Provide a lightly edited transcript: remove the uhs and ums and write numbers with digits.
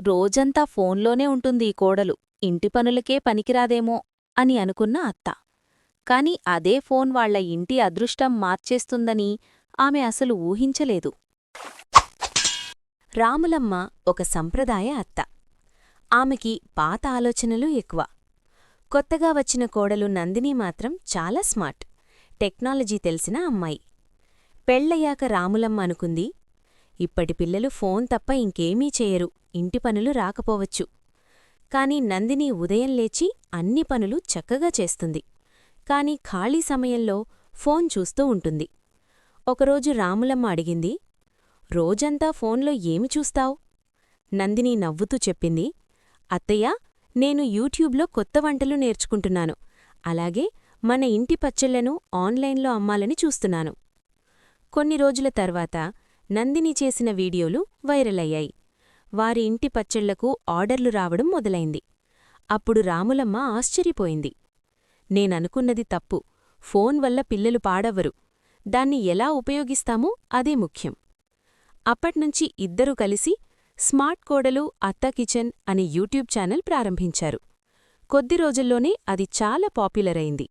రోజంతా ఫోన్లోనే ఉంటుంది ఈ కోడలు, ఇంటి పనులకే పనికిరాదేమో అని అనుకున్న అత్త. కాని అదే ఫోన్ వాళ్ల ఇంటి అదృష్టం మార్చేస్తుందని ఆమె అసలు ఊహించలేదు. రాములమ్మ ఒక సంప్రదాయ అత్త. ఆమెకి పాత ఆలోచనలు ఎక్కువ. కొత్తగా వచ్చిన కోడలు నందిని మాత్రం చాలా స్మార్ట్, టెక్నాలజీ తెలిసిన అమ్మాయి. పెళ్లయ్యాక రాములమ్మ అనుకుంది, ఇప్పటి పిల్లలు ఫోన్ తప్ప ఇంకేమీ చేయరు, ఇంటి పనులు రాకపోవచ్చు. కాని నందిని ఉదయం లేచి అన్ని పనులు చక్కగా చేస్తుంది. కాని ఖాళీ సమయంలో ఫోన్ చూస్తూ ఉంటుంది. ఒకరోజు రాములమ్మ అడిగింది, రోజంతా ఫోన్లో ఏమి చూస్తావ్? నందిని నవ్వుతూ చెప్పింది, అత్తయ్యా, నేను యూట్యూబ్లో కొత్త వంటలు నేర్చుకుంటున్నాను. అలాగే మన ఇంటి పచ్చళ్లను ఆన్లైన్లో అమ్మాలని చూస్తున్నాను. కొన్ని రోజుల తర్వాత నందిని చేసిన వీడియోలు వైరల్ అయ్యాయి. వారి ఇంటి పచ్చళ్లకు ఆర్డర్లు రావడం మొదలైంది. అప్పుడు రాములమ్మ ఆశ్చర్యపోయింది. నేననుకున్నది తప్పు, ఫోన్ వల్ల పిల్లలు పాడవ్వరు, దాన్ని ఎలా ఉపయోగిస్తామో అదే ముఖ్యం. అప్పట్నుంచి ఇద్దరూ కలిసి స్మార్ట్ కోడలు అత్త కిచెన్ అనే యూట్యూబ్ ఛానల్ ప్రారంభించారు. కొద్ది రోజుల్లోనే అది చాలా పాపులర్ అయింది.